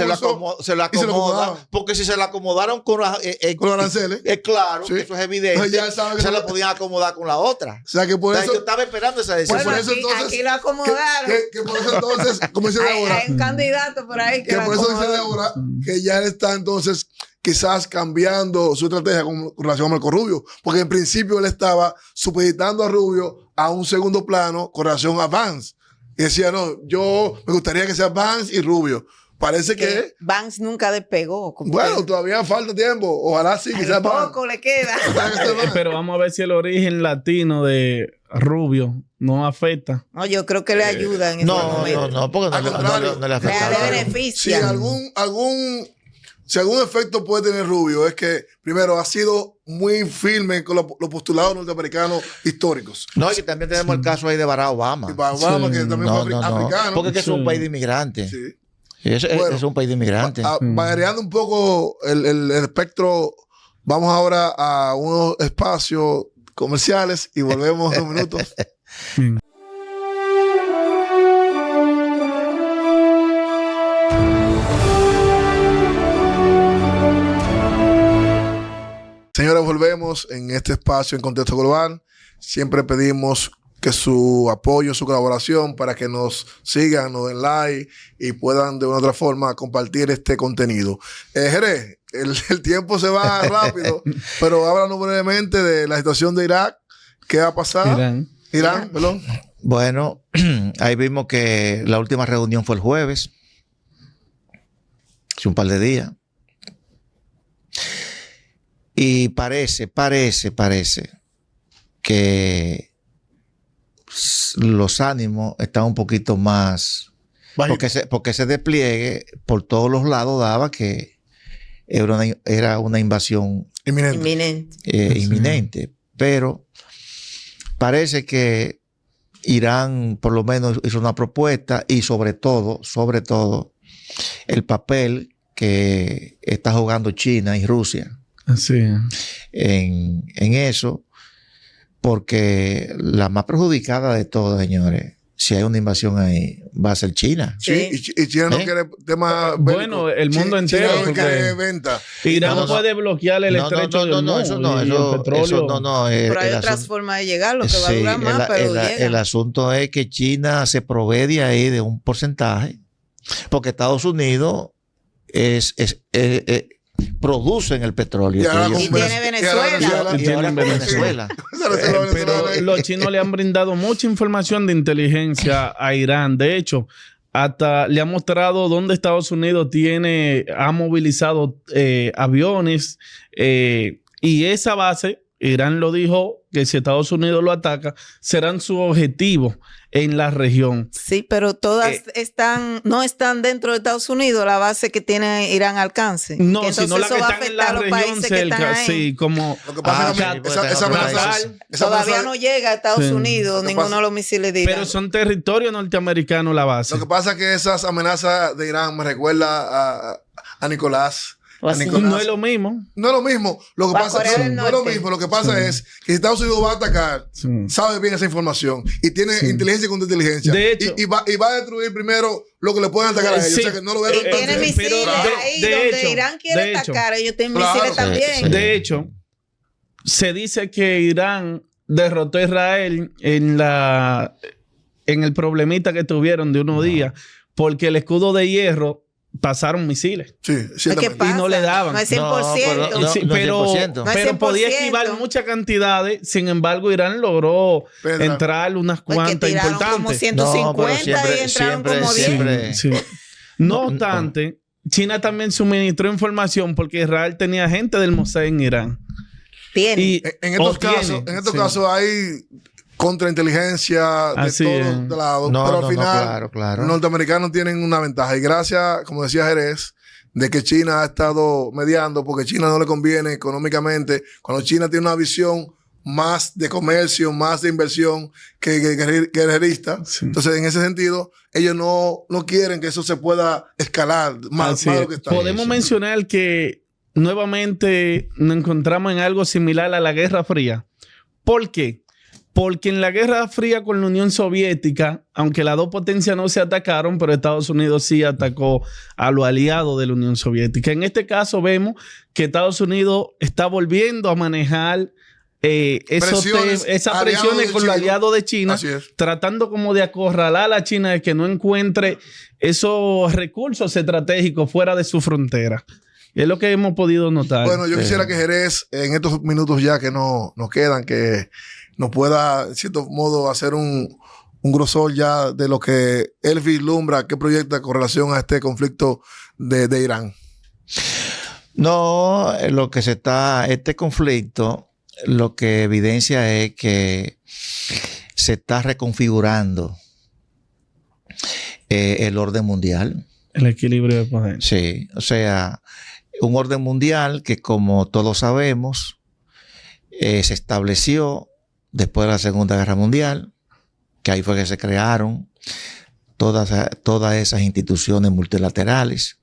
Se lo acomoda, porque si se lo acomodaron con
los aranceles.
Es claro,
Sí.
que eso es evidente.
Ya sabe que
se
no-
lo podían acomodar con la otra.
O sea, que por eso...
Yo estaba esperando esa decisión.
Bueno,
por eso entonces-
aquí lo acomodaron.
Que por eso entonces, como dice Débora,
Hay un candidato por ahí que
que
lo
por eso dice
acomodaron.
Débora que ya él está entonces quizás cambiando su estrategia con relación a Marco Rubio, porque en principio él estaba supeditando a Rubio a un segundo plano con relación a Vance. Y decía, no, yo me gustaría que sea Vance y Rubio. Parece que,
Vance nunca despegó.
bueno, todavía falta tiempo. Ojalá sí, que sea Vance.
Poco le queda.
Pero vamos a ver si el origen latino de Rubio no afecta.
No, yo creo que le ayuda en ese momento.
No, porque
Al contrario,
no le
Le
afecta.
beneficia.
Si algún efecto puede tener Rubio es que, primero, ha sido muy firme con los postulados norteamericanos históricos.
No, y que también tenemos el caso ahí de Barack Obama.
Y para Obama,
Sí.
que también fue africano.
Porque es que es un
Sí.
país de inmigrantes.
Sí.
Es un país de inmigrantes.
Variando un poco el espectro, vamos ahora a unos espacios comerciales y volvemos en 2 minutos. Señores, volvemos en este espacio en Contexto Global. Siempre pedimos que su apoyo, su colaboración para que nos sigan, nos den like y puedan de una u otra forma compartir este contenido. Jerez, el tiempo se va rápido, pero háblanos brevemente de la situación de Irak. ¿Qué va a pasar? Irán, perdón.
Bueno, ahí vimos que la última reunión fue el jueves. Hace un par de días. Y parece que los ánimos están un poquito más... Porque ese despliegue por todos los lados daba que era una invasión
Inminente.
inminente. Pero parece que Irán por lo menos hizo una propuesta y sobre todo, el papel que está jugando China y Rusia
Sí.
en eso, porque la más perjudicada de todas, señores, si hay una invasión ahí, va a ser China.
Sí, y China no quiere temas
Bueno, el mundo entero,
China no
porque
quiere venta.
Irán no puede bloquear el estrecho de Hormuz
eso
y el petróleo.
Pero hay otras formas de llegar, lo que va a durar más, pero llega.
El asunto es que China se provee de ahí de un porcentaje, porque Estados Unidos producen el petróleo.
Y tiene Venezuela.
Y tienen
Venezuela.
Pero los chinos le han brindado mucha información de inteligencia a Irán. De hecho, hasta le ha mostrado dónde Estados Unidos ha movilizado aviones y esa base, Irán lo dijo, que si Estados Unidos lo ataca, serán su objetivo en la región.
Sí, pero todas no están dentro de Estados Unidos, la base que tiene Irán alcance.
No, sino la que están en la región cerca. Sí, como
Lo que pasa es que esa amenaza
todavía no llega a Estados Unidos ninguno de los misiles de Irán.
Pero son territorios norteamericanos la base.
Lo que pasa es que esas amenazas de Irán me recuerda a Nicolás.
No es lo mismo.
No es lo mismo. Lo que pasa no es lo mismo. Lo que pasa es que si Estados Unidos va a atacar, sabe bien esa información y tiene inteligencia y contrainteligencia.
De hecho,
y va a destruir primero lo que le pueden atacar a ellos. O sea que no lo vean
tiene misiles ahí donde Irán quiere atacar. Ellos tienen misiles también.
De hecho, se dice que Irán derrotó a Israel en el problemita que tuvieron de unos días porque el escudo de hierro pasaron misiles.
Sí,
y no le daban.
No es 100%.
Pero podía esquivar muchas cantidades. Sin embargo, Irán logró entrar unas cuantas importantes.
Como 150 y entraron como 10.
Sí. No obstante, China también suministró información porque Israel tenía gente del Mossad en Irán.
En estos casos hay contrainteligencia de todos lados, pero al final los norteamericanos tienen una ventaja y gracias, como decía Jerez, de que China ha estado mediando porque China no le conviene económicamente. Cuando China tiene una visión más de comercio, más de inversión que guerrerista. Sí. Entonces, en ese sentido, ellos no quieren que eso se pueda escalar más de lo que está.
Podemos mencionar que nuevamente nos encontramos en algo similar a la Guerra Fría. ¿Por qué? Porque en la Guerra Fría con la Unión Soviética, aunque las dos potencias no se atacaron, pero Estados Unidos sí atacó a los aliados de la Unión Soviética. En este caso vemos que Estados Unidos está volviendo a manejar esas presiones con los aliados de China, tratando como de acorralar a la China de que no encuentre esos recursos estratégicos fuera de su frontera. Es lo que hemos podido notar.
Bueno, yo quisiera que Jerez, en estos minutos ya que nos quedan, que nos pueda, en cierto modo, hacer un grosor ya de lo que él vislumbra, qué proyecta con relación a este conflicto de Irán.
No, este conflicto, lo que evidencia es que se está reconfigurando el orden mundial.
El equilibrio de poder.
Sí, o sea, un orden mundial que, como todos sabemos, se estableció después de la Segunda Guerra Mundial, que ahí fue que se crearon todas esas instituciones multilaterales,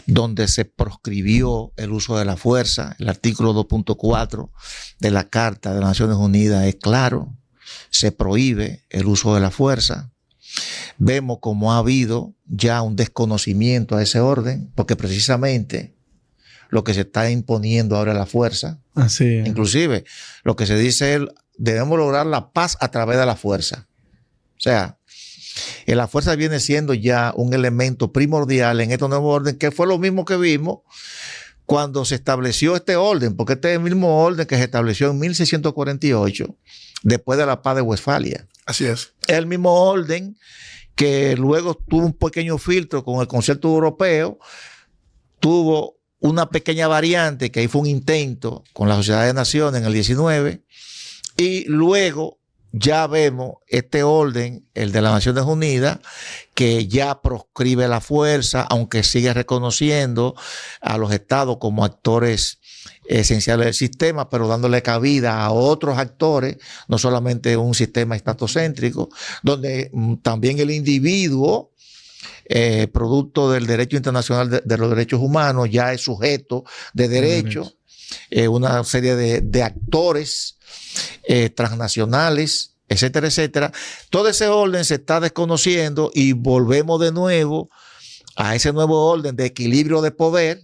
donde se proscribió el uso de la fuerza. El artículo 2.4 de la Carta de las Naciones Unidas es claro, se prohíbe el uso de la fuerza. Vemos como ha habido ya un desconocimiento a ese orden, porque precisamente lo que se está imponiendo ahora es la fuerza.
Así es.
Inclusive, lo que se dice es, debemos lograr la paz a través de la fuerza. O sea, la fuerza viene siendo ya un elemento primordial en este nuevo orden, que fue lo mismo que vimos cuando se estableció este orden, porque este es el mismo orden que se estableció en 1648, después de la paz de Westfalia.
Así es.
Es el mismo orden que luego tuvo un pequeño filtro con el concierto europeo, tuvo una pequeña variante, que ahí fue un intento con la Sociedad de Naciones en el 19, y luego ya vemos este orden, el de las Naciones Unidas, que ya proscribe la fuerza, aunque sigue reconociendo a los estados como actores esenciales del sistema, pero dándole cabida a otros actores, no solamente un sistema estatocéntrico, donde también el individuo, producto del derecho internacional de los derechos humanos, ya es sujeto de derecho, una serie de actores transnacionales, etcétera, etcétera. Todo ese orden se está desconociendo y volvemos de nuevo a ese nuevo orden de equilibrio de poder.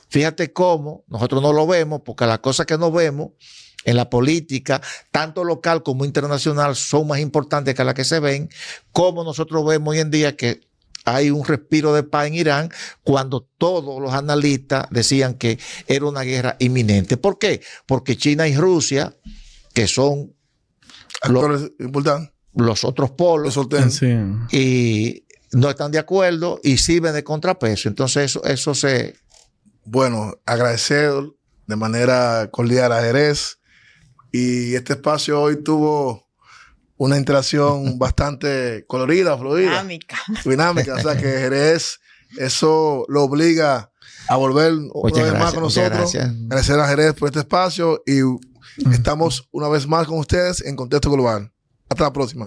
Fíjate cómo nosotros no lo vemos, porque las cosas que no vemos en la política, tanto local como internacional, son más importantes que las que se ven, como nosotros vemos hoy en día que hay un respiro de paz en Irán, cuando todos los analistas decían que era una guerra inminente. ¿Por qué? Porque China y Rusia, que son los otros polos, y no están de acuerdo y sirven de contrapeso. Entonces eso se...
Bueno, agradecer de manera cordial a Jerez, y este espacio hoy tuvo una interacción bastante colorida, fluida. Dinámica. O sea que Jerez, eso lo obliga a volver una vez más con nosotros. Agradecer a Jerez por este espacio, y estamos una vez más con ustedes en Contexto Global. Hasta la próxima.